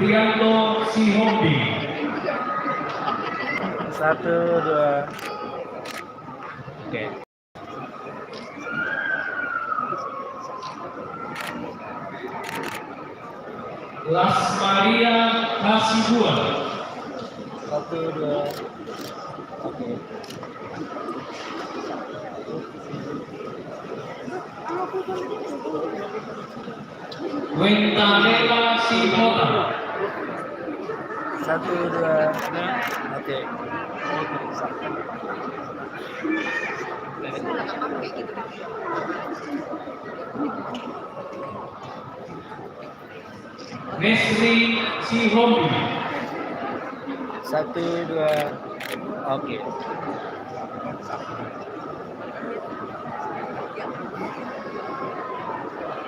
Supriyanto Sihombi. 1, 2. Oke. Las Maria Hasibuan. 1, 2. Oke. Wentanela Simota. 1, 2. Oke. Nesri Sihombi. 1, 2. Oke.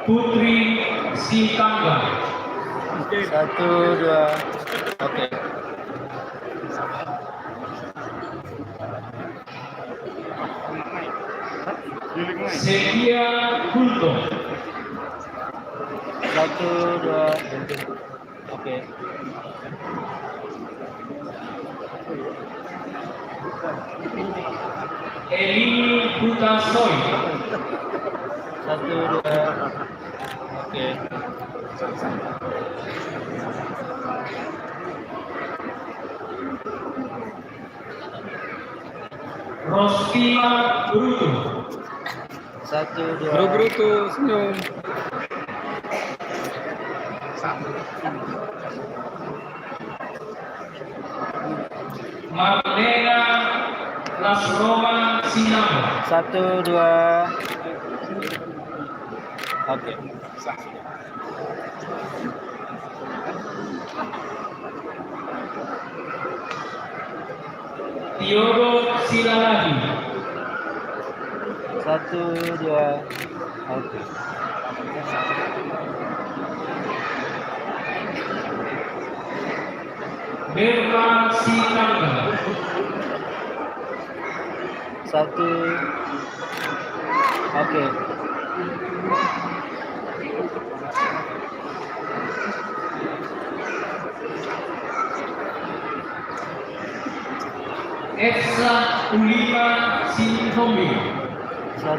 Putri Sikangga. 1, 2. Oke. Sekia Hulto. 1, 2. Oke. Elini Putasoy. 1, 2. Oke. Rostina Brutu. 1, 2. Bro Brutu senyum. Marlena Lasroma Sinamo. 1, 2. Oke. Theodor Silalagi. 1, 2. Oke. Berta Sikangga. 1. Oke. Efsa Ulima Sihombi. 1.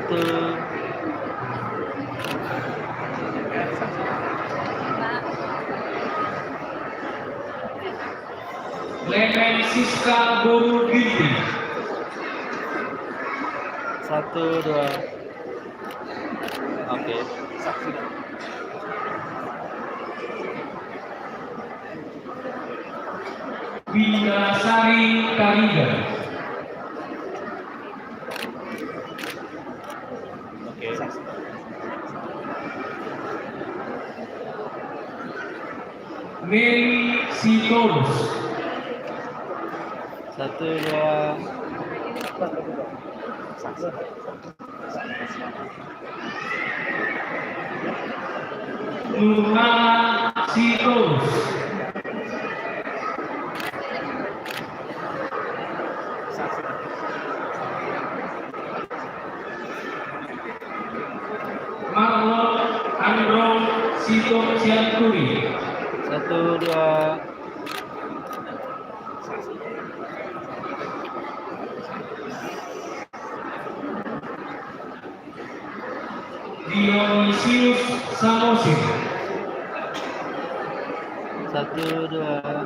Clement Siska Boru Ginti. 1, 2. Oke. Winasari Kariga. Oke. Mary Sitorus. 1, 2. Nurhana Sitorus. 1, 2. Dionysius Samosin. 1, 2.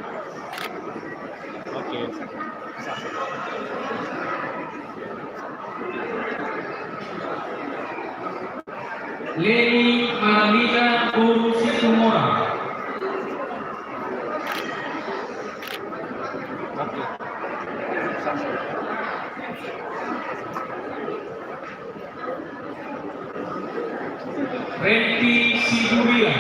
Oke. Leni Marlina Boru Situmora. Oke. Renti Siduria.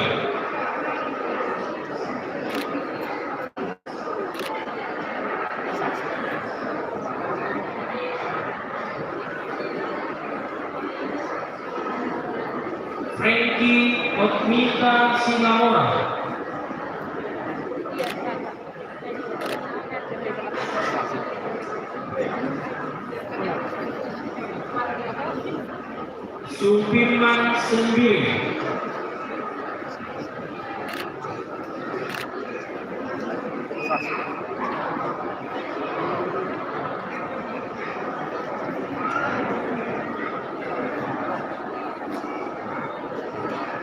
'Frankie Otmita Sinamora. 9.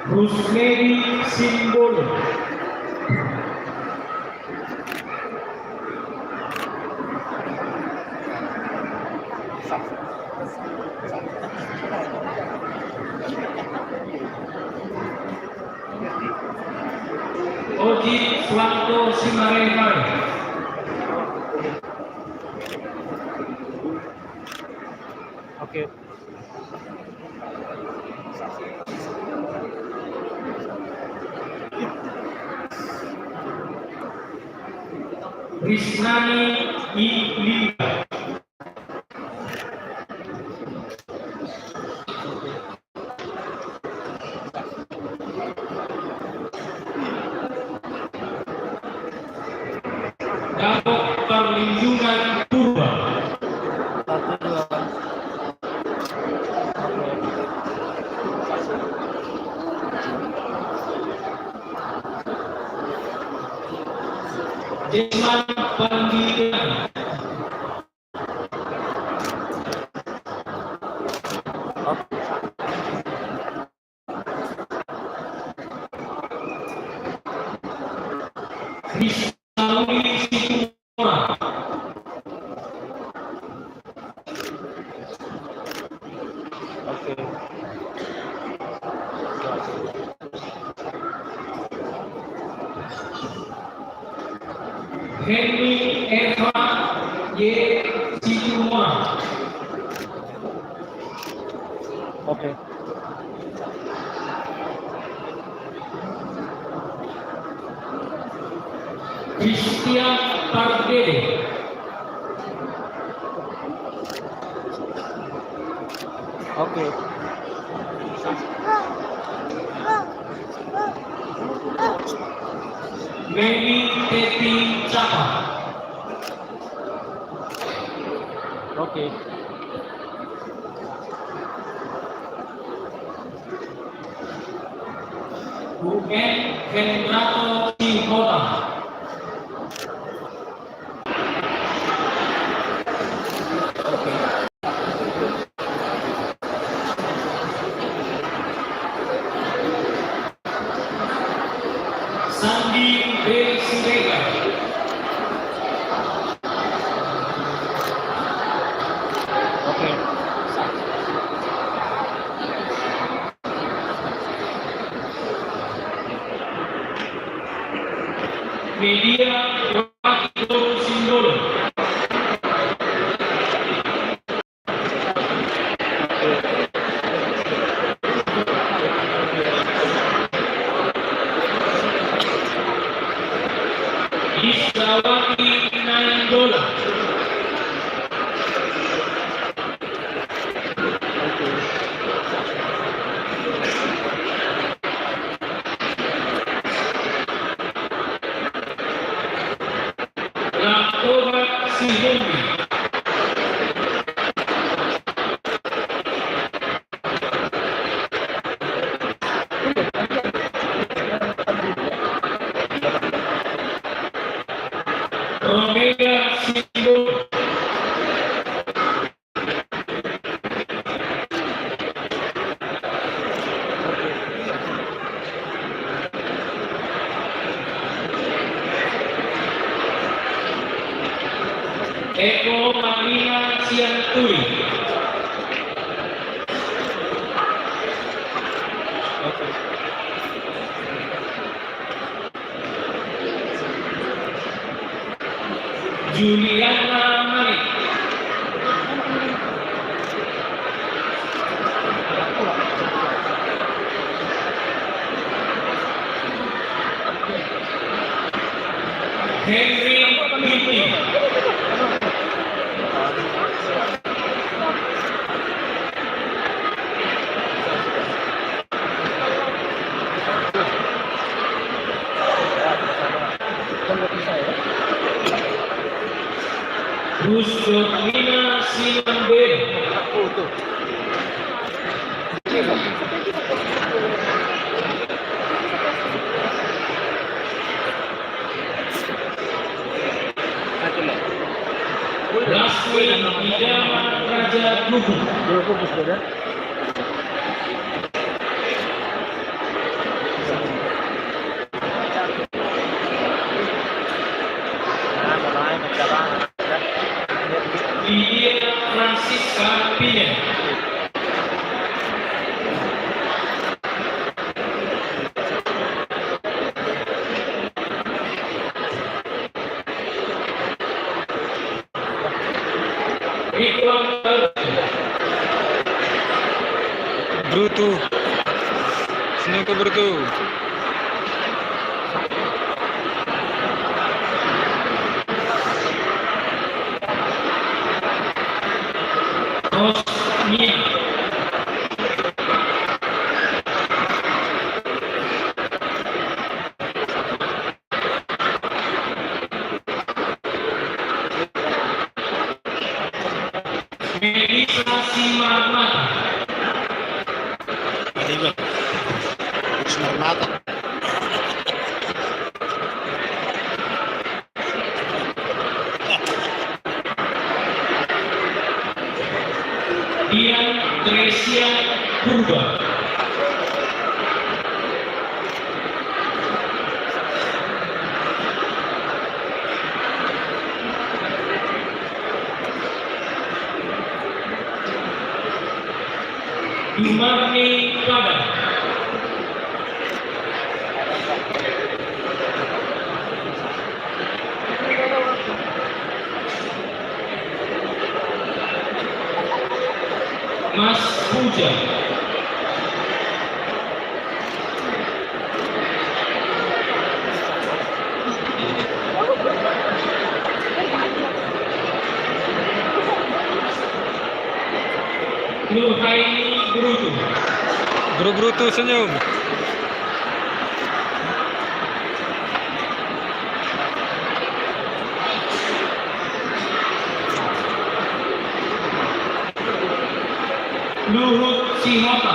Rusmedi Simbolo. Oji Swanto Simaremai. Oke. Krisnani Liga. Dapat Perlindungan Purba. 1, 2. Dewan Pendidikan. Krisnawi Situmorang. Oke. Henry Eva Y. Situmorang. Oke. Christian Pardede. Oke. Mary Teti Capa. Oke. UN Vendrato Sihotam. Sandi B. Siregar. Oke. Media Wakito Sindolo. Isawati Nainggola. Laktoba Sihemi. Omega Sindolo. Eko Marina Sianturi. Oke. Juliana Malik. Henry Binti. Rusdomina Sinambel. Lasmi Idaman Raja Gugu. Dua kubus beda. Nah, mulai mencoba. Lydia Francisca Pina. Ridwan Bruto. Sino ka Bruto? Rosmia. Melissa Simarmata. Arriba. Simarmata. Dian Tresia Purba. Dumarni Padang. Mas Puja. Nurhaini Brutu. Bro Bruto senyum. Luhut Sihota.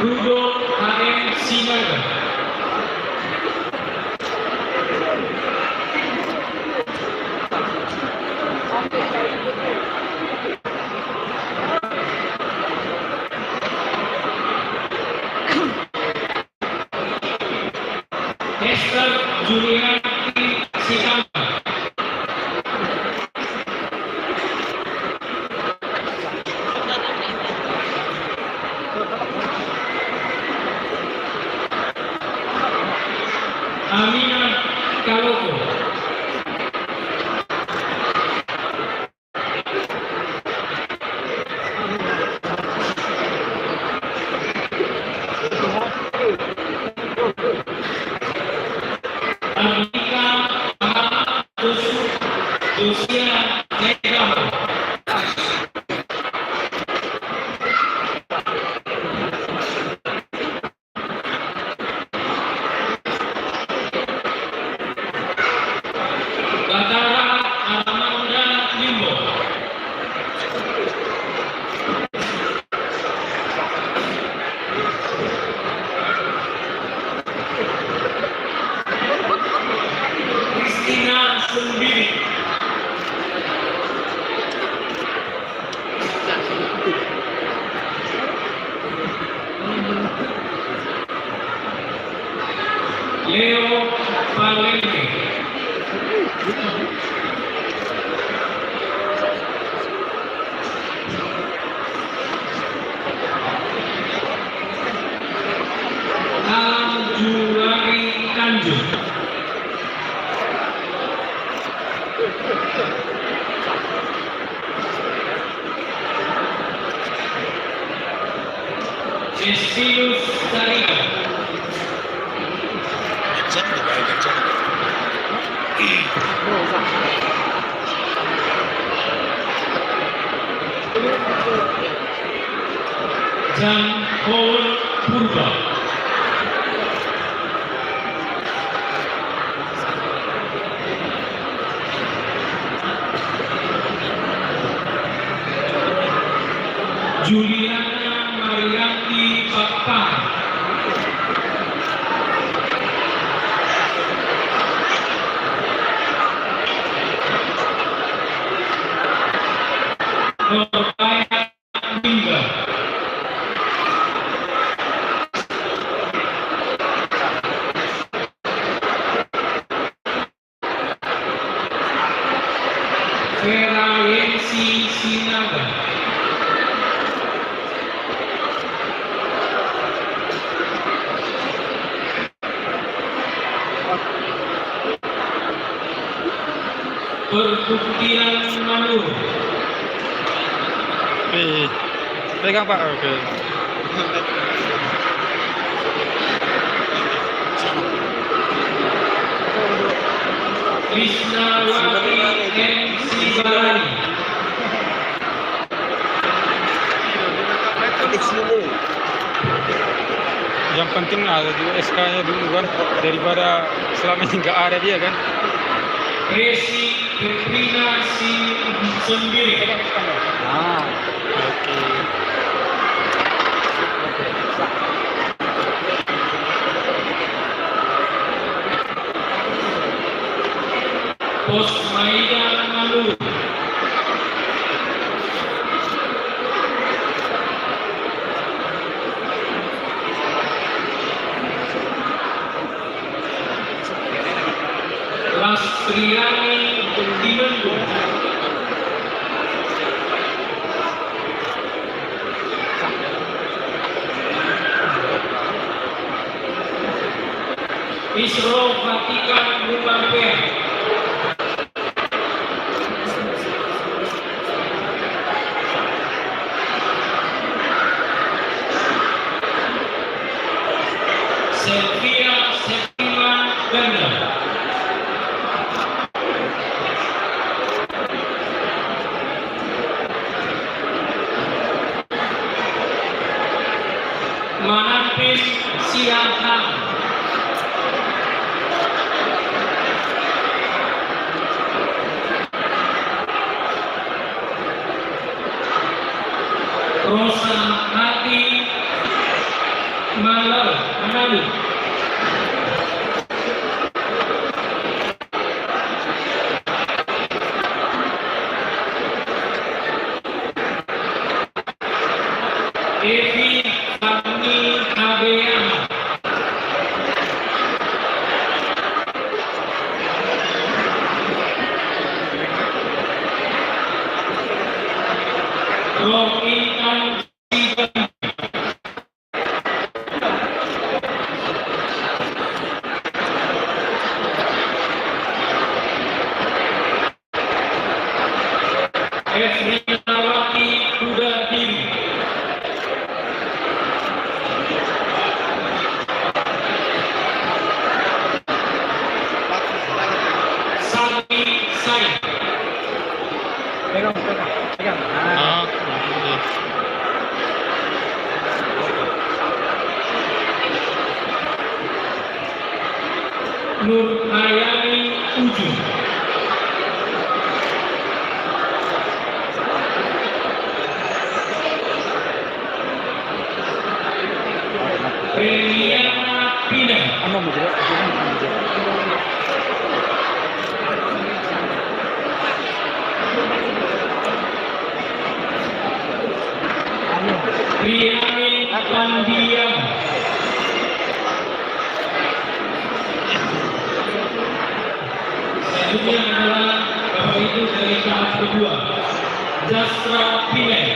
Rudolf HM Sinaga. Esther Julianti Sikamba. Amina Kaloko. Andika Josia Negama. Batara Amanda Limbo. Christina Sumbiri. Leo Valente. Aljulari Tanjung. Justinus Tarika. Gajah, ada gajah. Jan Paul Purba. Juliana Marianti Papa. Norbaya Mingga. Vera Yensi Sinaga. Perbuktian Manur. Pegang Pak, oke. Krisnawati MC Barani. Yang penting ada juga SK-nya dulu kan, daripada selama ini nggak ada dia kan. Resi Petrina Si Sendiri. Ah, Oke. Pos Maida Manur. Lastriani Dimenggu. Isro Fatikan Lumamper. Sylvia Septima Ganda. Manampin Siahang. Rosa Hati Manalu. Evi Fahmi Abean. Rokitan Siban. Esrinawati Kuda Diri. Sami Sai. pegang. Ah, Ah, oke. Nur Hayani Ujung. Reliana Pina. ano mo dito? Riamin Pandiam. Selanjutnya adalah Bapak Ibu dari tahap kedua, Jasra Pinai.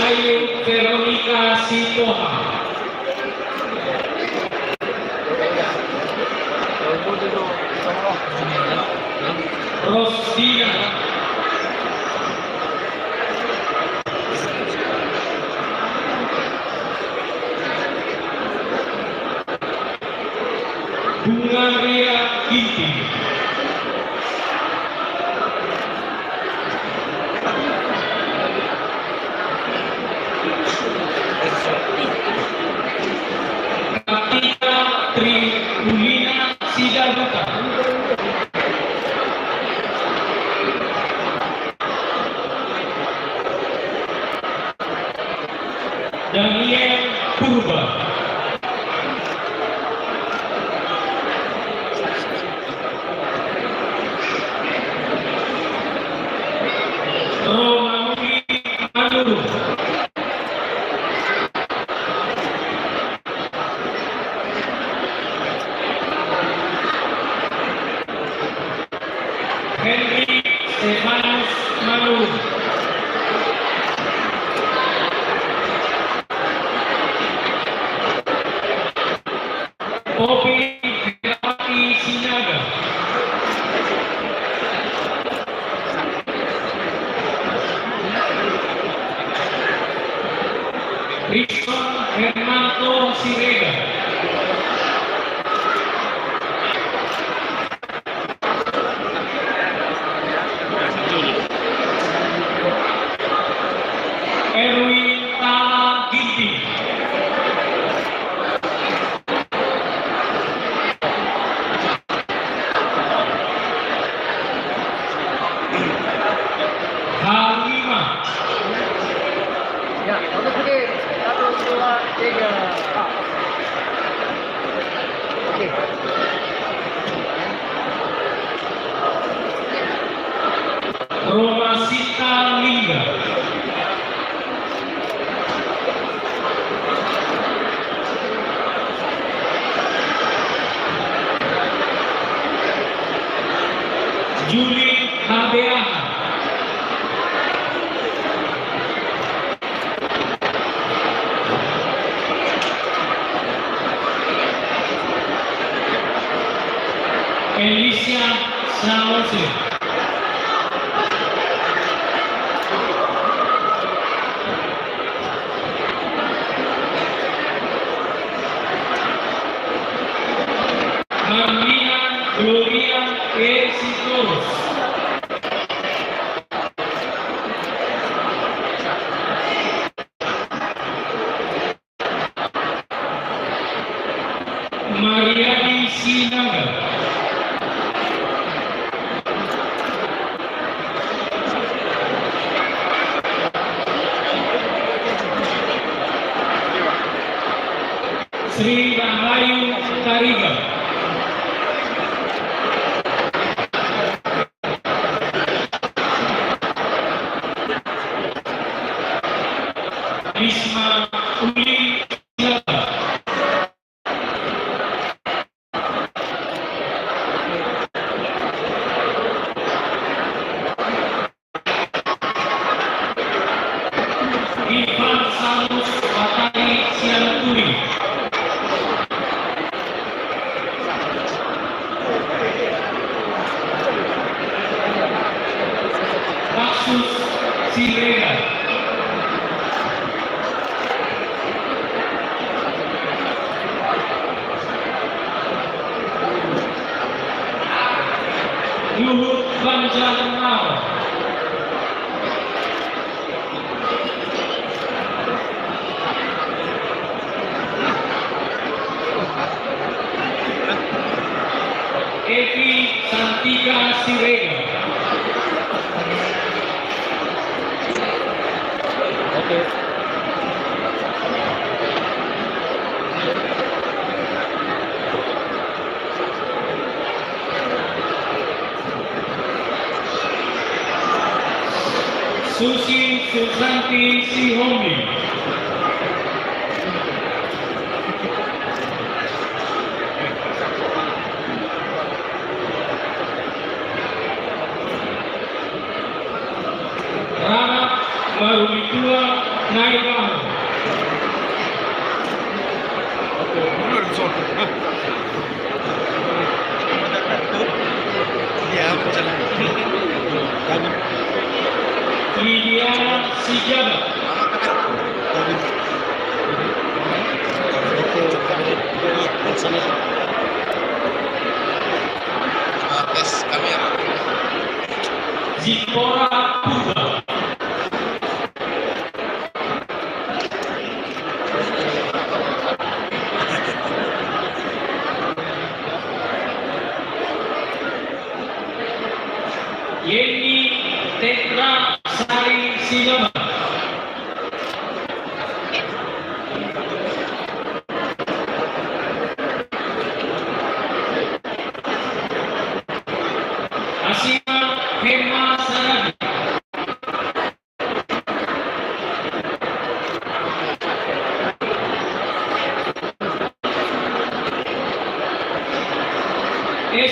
Ayu Veronica Sitoha. Rosdina. Bunga Ria Ginting. Kartika Daniel Purba. Romawi Manuru. Henry Stefanus Manuru. Popi Herawati Sinaga. Rikson Hermanto Sirega. Erwin Tala Ginting. Halima. Ya, satu sedikit. 1, 2, 3. Ah. Oke. Romasita Lingga. Juli Habeaha. Alicia Salose. Marlina Gloria Esitos. Mariadi Sinaga. Sri Rahayu Tariga. Bisma Uli Silata. Ivan Samus Batari Sianturi. Maxus Sirega. Luhut Banjarnegara. Evi Santika Sirega. Oke. Susi Susanti Sihombi. Rana Marumitua Naibaho. Ya, jalan. Kami. Liliana Sijaba. Tes kamera. Zipora Purba. Yeni Tetra Sari Silama.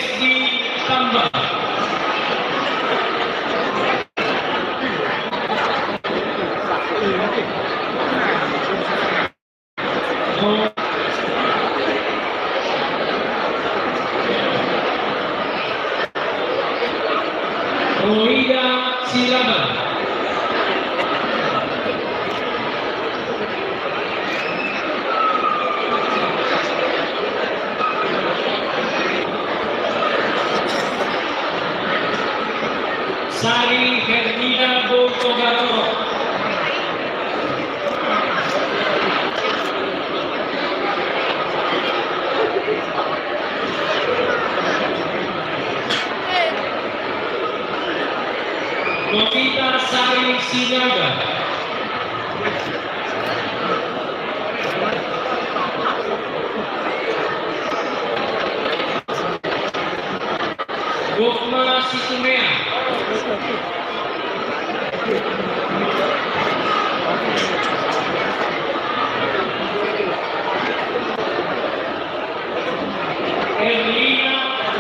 Rizky Tambah. Rohida Silaban. Sari Hermina Botogatoro. Novita Sari Sinaga. Gokma Situmea. Erlina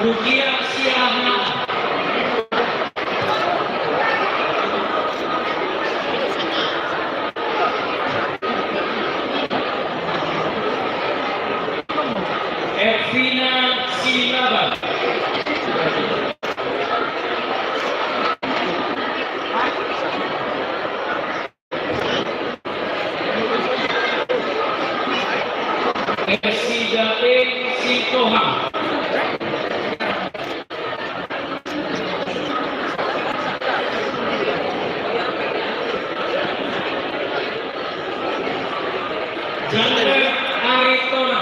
Rukia Siahna. Ervina Silaban. Ersidatin Sitohang. Jander Aritona.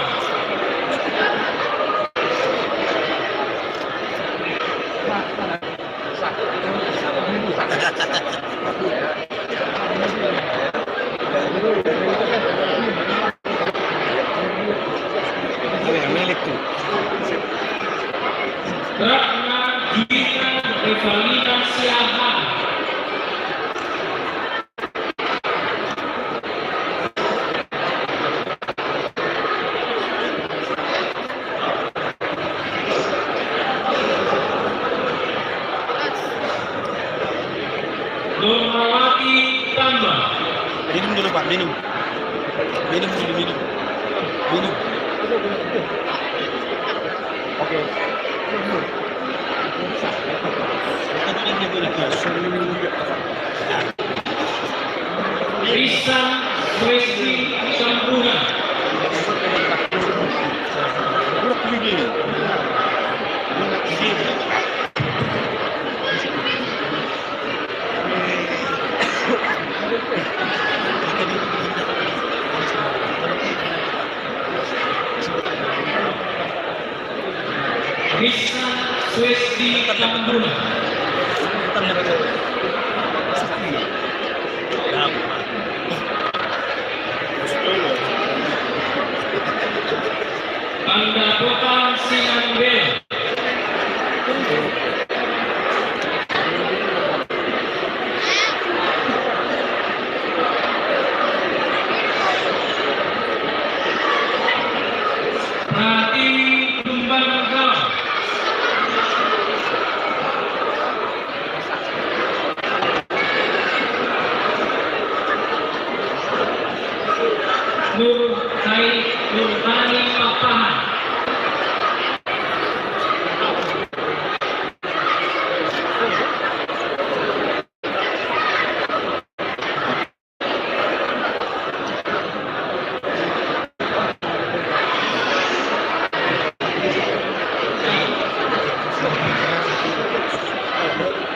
Ratna Dina Evalina Siaha. Normawati Tambah. Minum dulu Pak, minum. Minum dulu, minum. Minum. Oke. Risan Swesti Sampurna. Risan Swesti Sampurna. Pandapotan Sinambel. Pratiwi Tumbanggalam. Nurhani Papahan.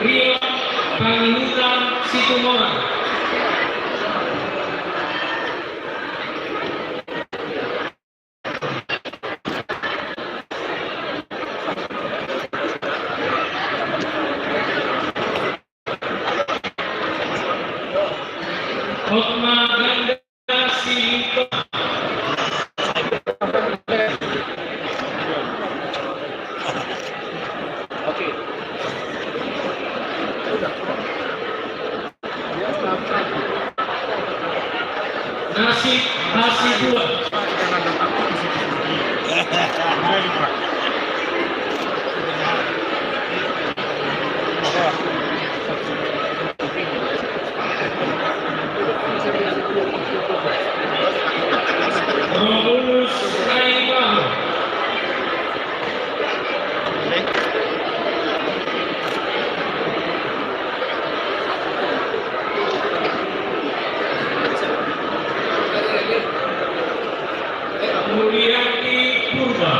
Rio Pangihutan Situmorang. Hotma Ganda Silito. Nasib Hasibuan. Romulus Raibaho. Mulyati Purba.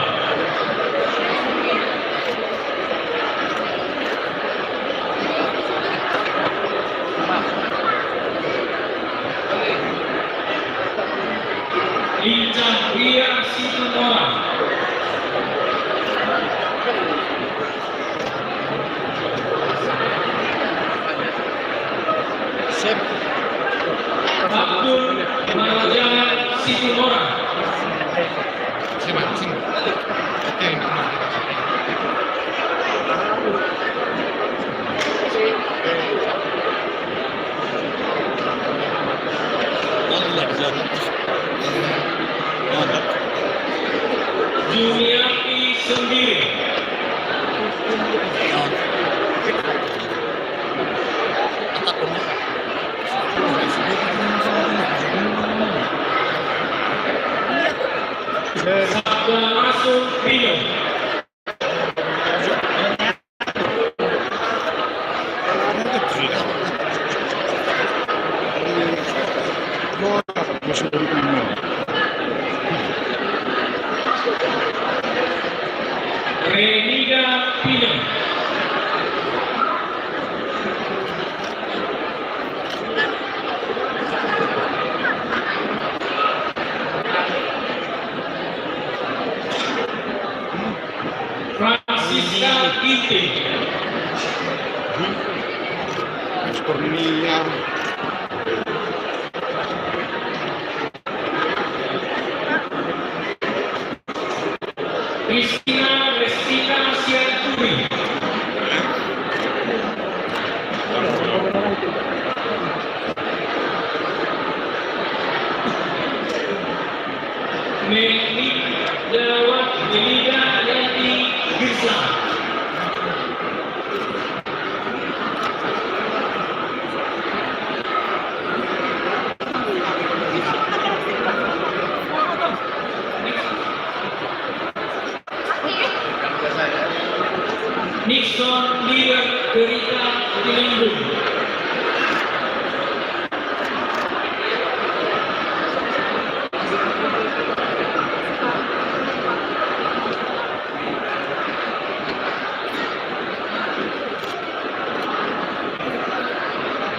Lincah Ria Situmorang. Sip. Abdul Marajan Situmorang. Sini, sini. Oke, enak. Juniati Sendiri. Sabda Rasul Bino. Renida Pino. Francisca Ginting. Kurnia. Christina Restina Sianturi. Melida Yanti Girsa. Nixon Leader Derita Tinembung.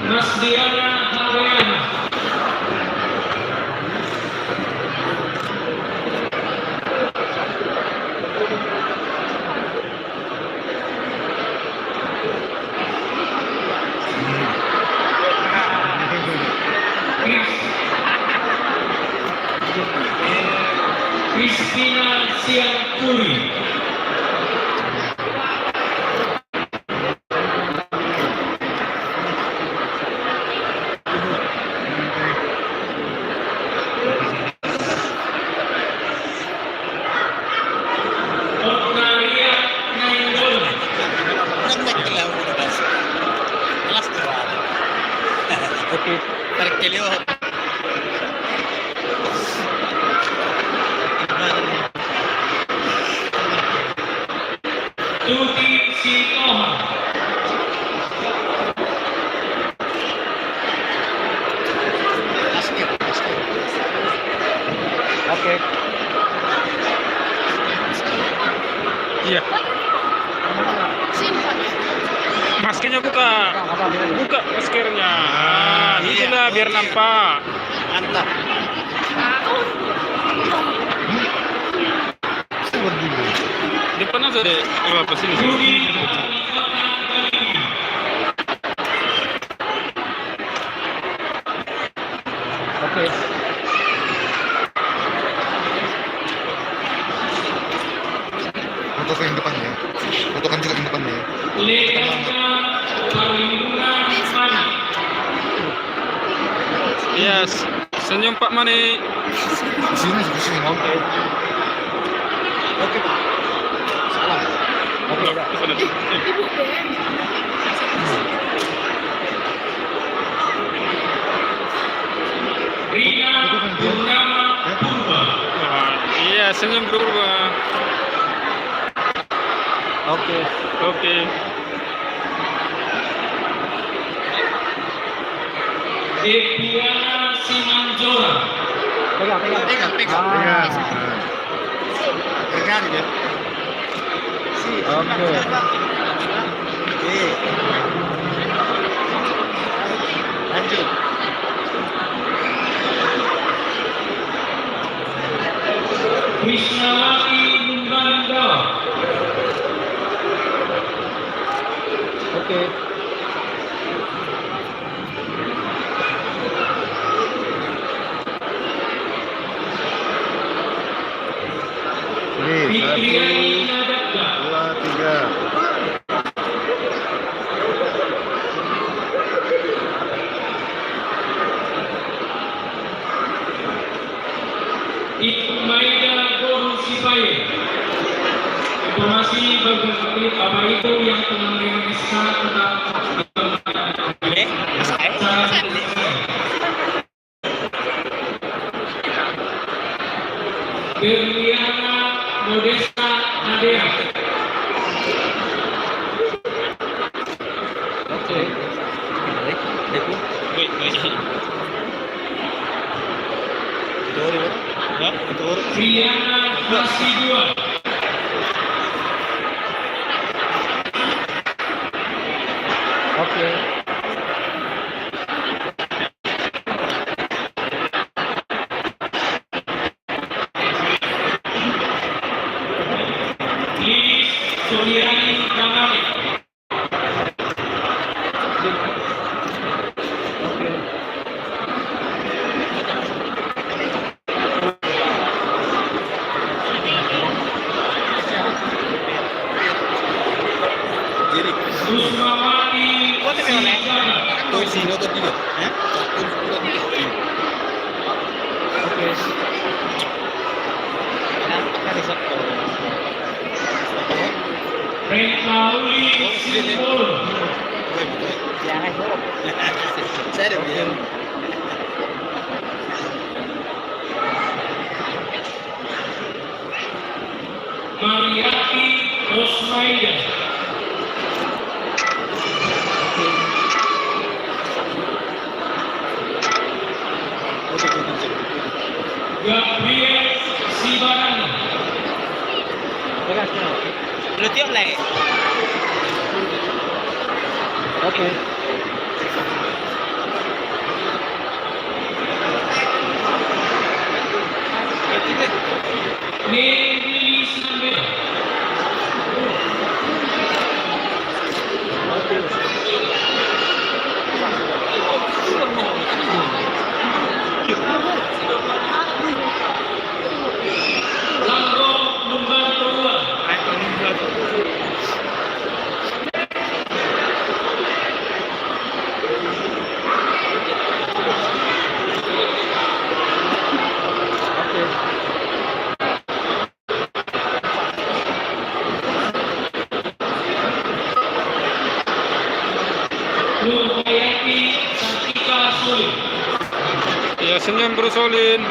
Nasdiana Haryana. Christina Sianturi. Octavia Nainggolan. Oke. Terkelio. Tuti Sitoha. Oke. Iya. Maskernya buka. Buka maskernya. Itulah biar nampak. Mantap. Depan aja deh. Apa sini? Budi Oke. Foto ke yang depannya. Fotokan juga yang depannya. Legenda Perlindungan Mani. Yes. Senyum Pak Mani. Sini, sini. Oke. Oke, Pak. Salam. Oke. Rina Purnama Purba. Iya, senyum berubah. Oke. Oke. Deviana Simanjora. Pegang. Pegang. Ah. Pegang dia. Oke. Lanjut. Krisnawati Lumbandawa. Oke. Fitriani Nadaka. 2, 3. Ikmaida Guru Sipaye. Informasi bagi Bapak Ibu yang telah menerima SK tentang Berliana Modesta Nadea. Oke. Triana Hasidua. Oke. Lilis Suryani Pramane. Oke. Jadi, Susmawati Sijana. posisi nomor 3. Ya? 1, 2, 3. Oke. Rentauli Simpul. Jangan jorok. Saya ada bilang. Mariati Rosmaida. Gabriel Sibarani. Pegang semua. Lu tiap lagi. Oke. Nelly Sambela. Lambo Lumbantoa. Nurhayati Santika Sulit. Iya, senyum Bro Solin.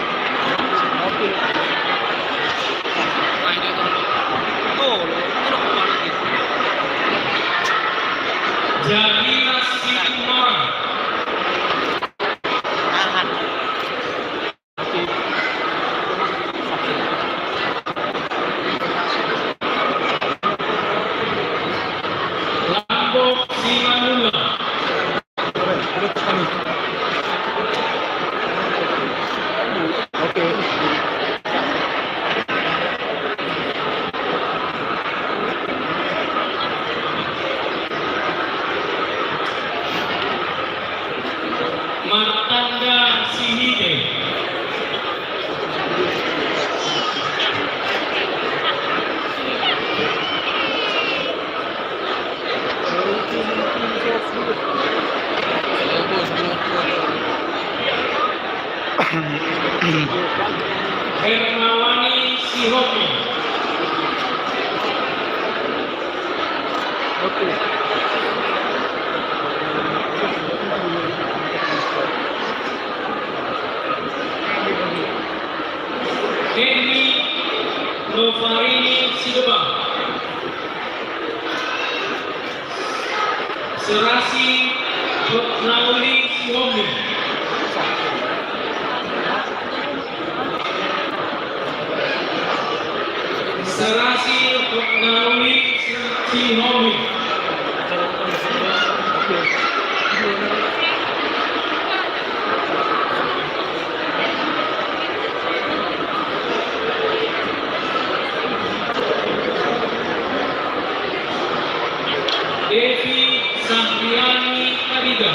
Jahira Situmorang. Lambo Simanula. Oke. Martanda Sihide. Hermawani Sihopi. Oke. Novarini Sidebang, Serasi Nauli Sihomi, Serasi Nauli Sihomi, Devi Sahriani Kariga,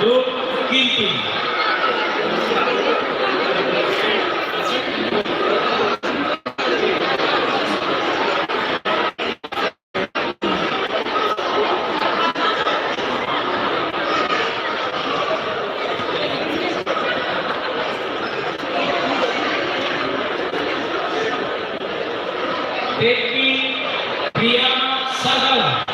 Duk Ginting, Devi Priyana Sagala,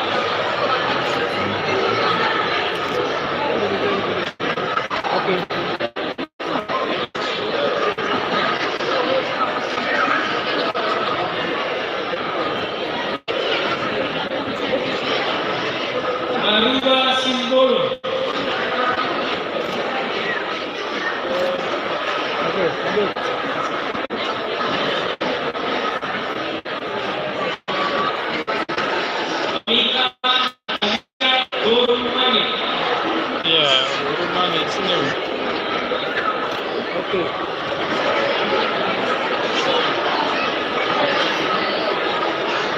Aruba Simbolo, Mika Gorumani, Ya, rumah nih senyum.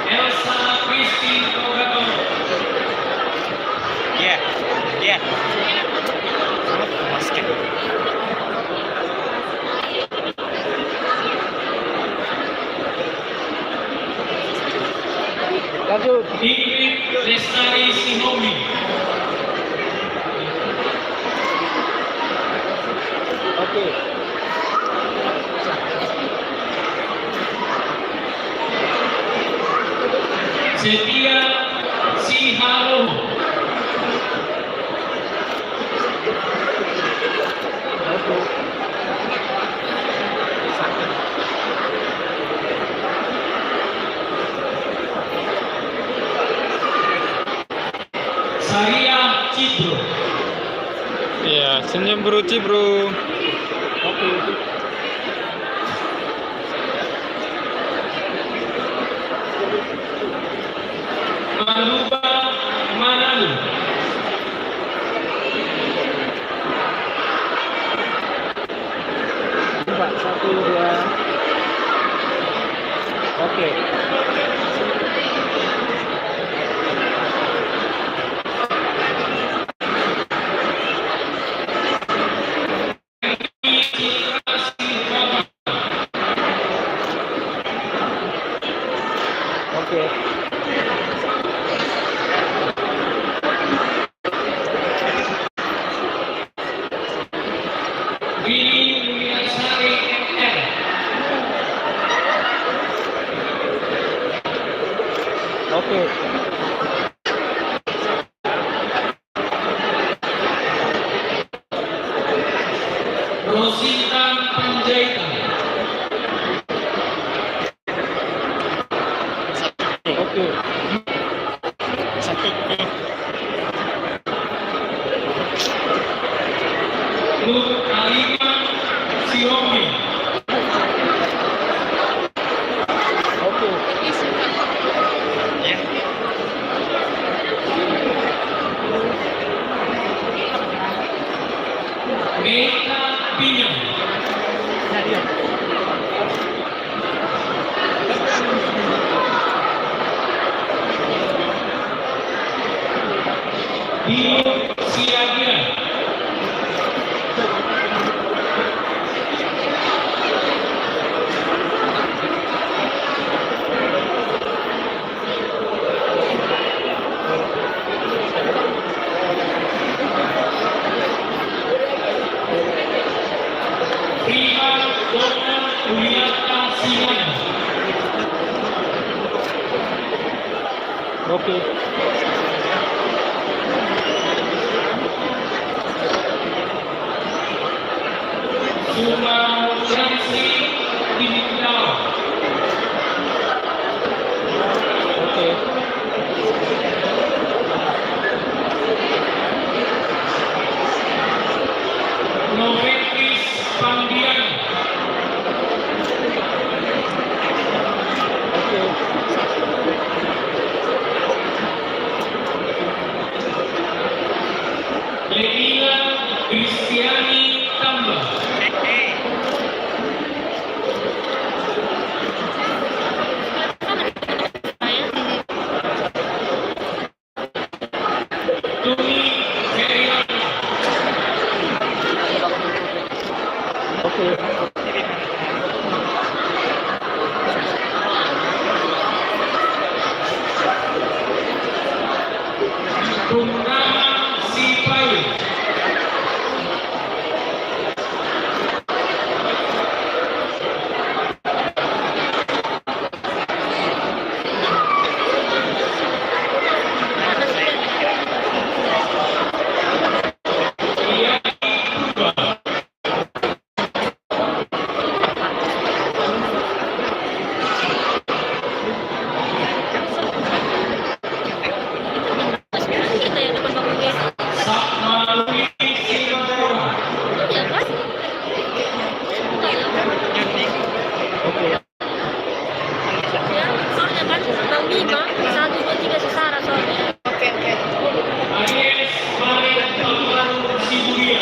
Elsa Kristi Kogatono, Basket. Lanjut. Ingrid Lestari Sihomi, Oke. Setia Siharo, Saria Citro, Ya, senyum bro, bro. Manuba Manani, Empat, satu, dua. Oke. Oke. Vini Mulyasari MR, Oke. Rosintan Panjaitan, Oke. Nur Alima Sihomi, Oke. Meta Pinyam, Dio Siagian, Prima Donna Juliata Simon, Oke. Sumaransi Dimindao. Oke. Novelis Pandian. Oke. Leila Kristiani Tambah. Tumi Heriana. Oke. Purnama Sipai. Iyai Purba. Sakmalui Singapura. Ayes Maret Alvaro Siburia.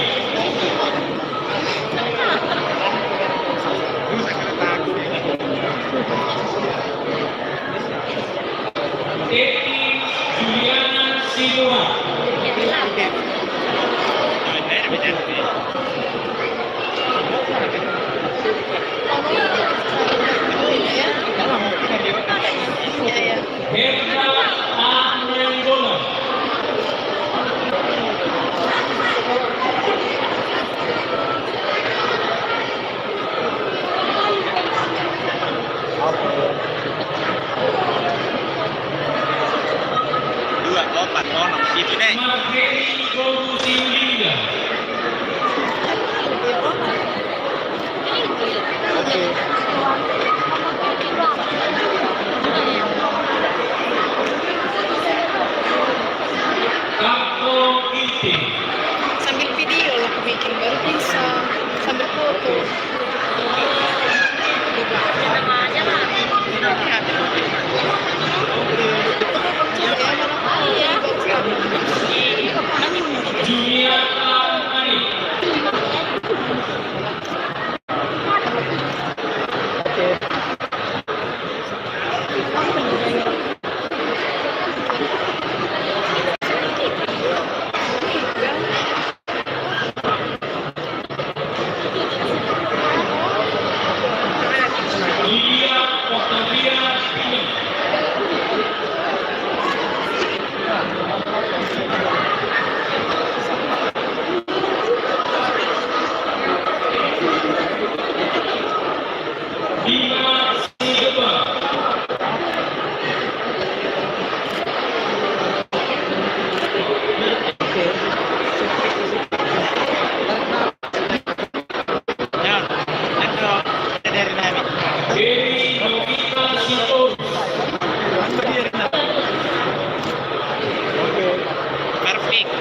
Eti Juliana Silva. Herda Anenggola. Dua, lompat, itu deh. Marheri Gorusiulinga. Oke. Kako Inti. Sambil video lah aku bikin baru bisa sambil foto. Juliana Ani. Oke. Lilia Octavia Pinem. Bima Sugeba. Ya, itu dari Nabi. Dewi Novita Sitorus. Perfect.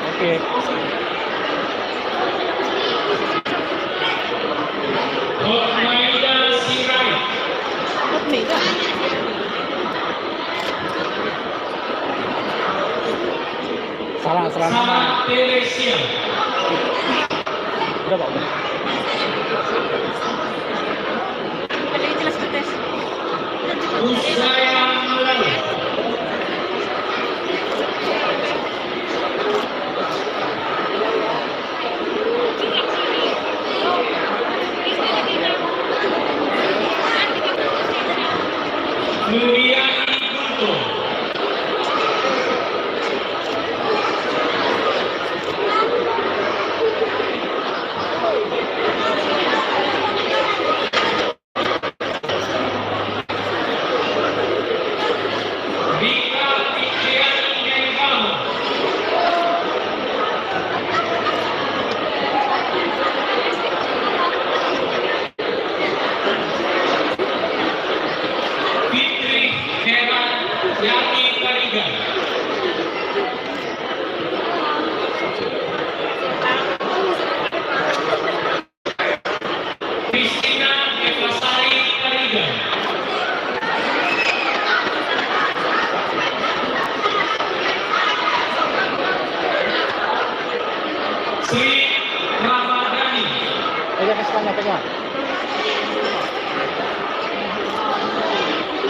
Oke. Hotmaida Sirai. Salah nama. Sarah Teresia. Udah, Pak. Usaya Malala. Nuriani Guntur.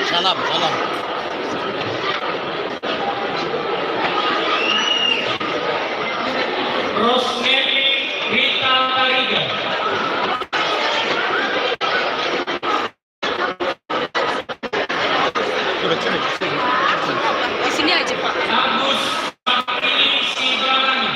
Salam, salam. Rosemary Rita Tariga. Coba sini, sini. Di sini aja Pak. Agus Fakrini Sibarani.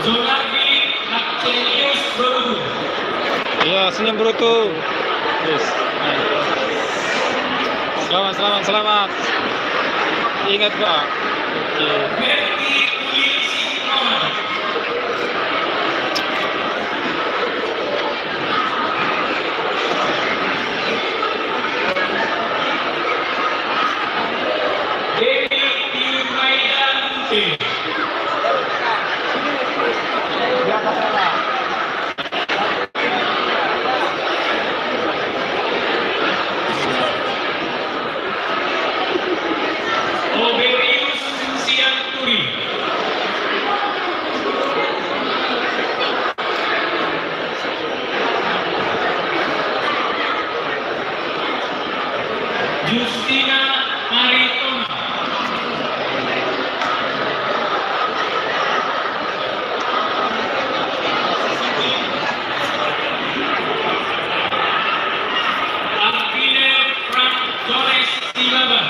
Zonardi Akcenius Berudu. Iya, senyum berutu. Yes. Selamat, selamat, selamat. Ingat Pak. Oke. Berti Uli Sinoman. Dewi Yumaida Munte. Oberius Sianturi. Justina Maritona. Alvine Frank Jones Silaban.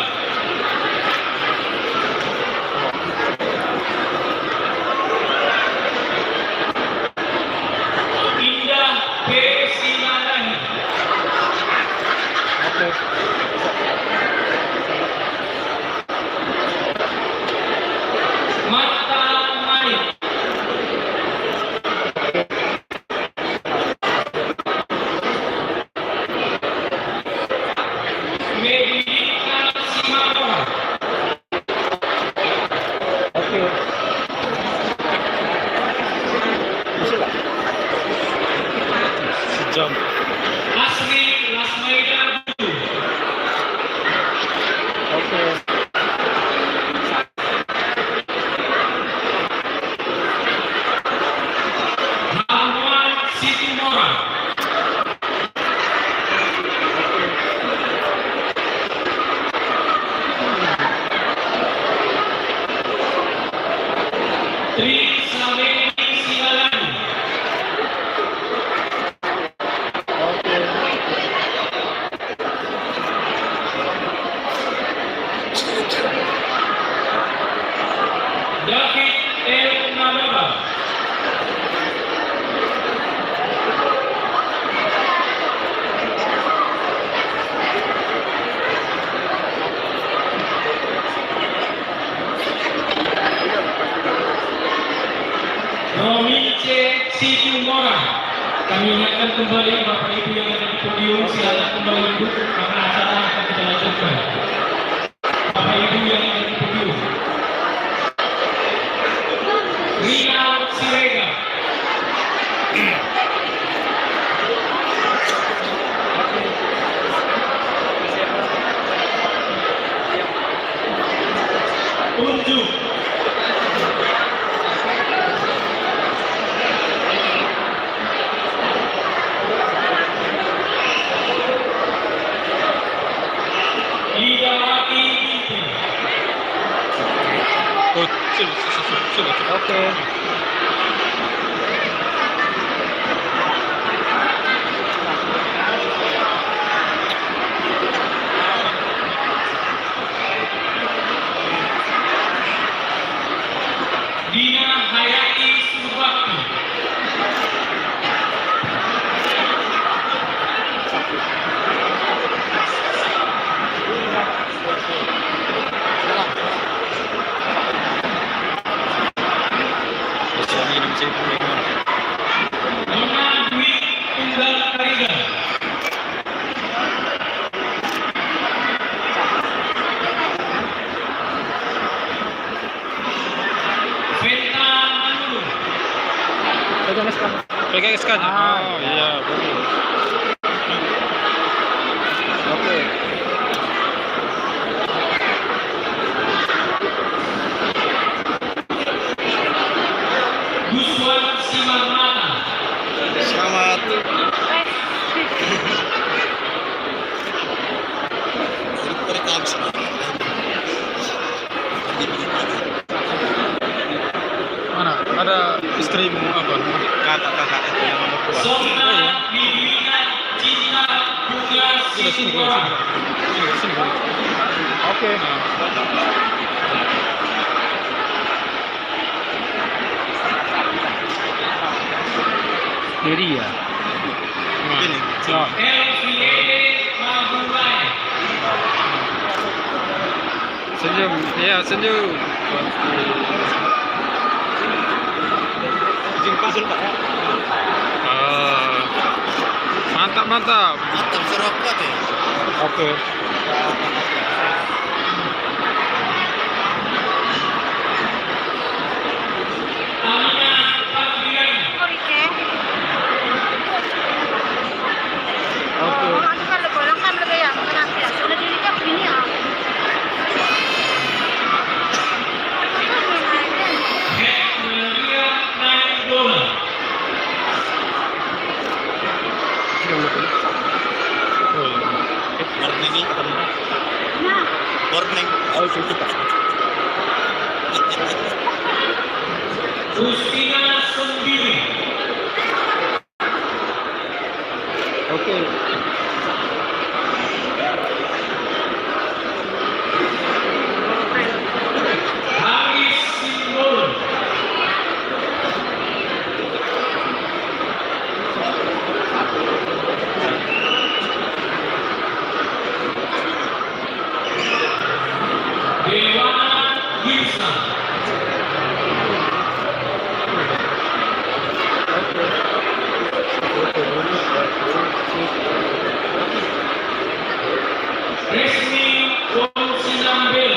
Indah B. Siladani. Marta Mari. Medika Simawa. Sejam. Asri Lasmaida Bulu. Ahmad Situmora. Tri Saveni Silalani. David El Nababa. Romi C. Situmora. Kami ingatkan kembali Bapak Ibu yang ada di podium, silakan kembali duduk karena acara akan kita lanjutkan. Bapak Ibu yang ada di podium. Rina Sirega. Unjuk. Idawati Binti. Oh, sudah. Oke. Dina Hayati Subakti. Nona Dwi Tunggal Kariga. Venta Manulu. Pegang SK. Oh, iya, bagus. Oke. sini gua, sini gua. Oke. Diri ya. Ini. Oh. Elviede Mahulai. Senyum, ya senyum. Izin konsul Pak. Ah, mantap mantap. Mantap seru kuat ya. Oke. Amina Fadlian. Oke. Oke. Oh, aku kan bolong kan lebih ya. Nanti ya. Sudah dirinya begini ya. Maria Nainggolan. Warning ini ketemu. Nah, Warning. Oh, cukup. Justina Sendiri. Oke. Haris Simbol. Dewana Gibson. Resmi Konsinambel.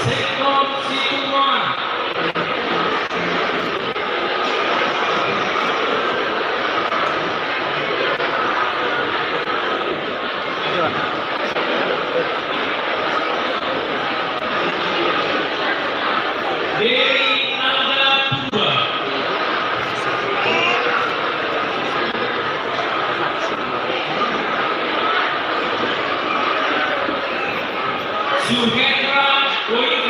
Sektor Situman. Dewi Nanda Tua. Suhendra Boy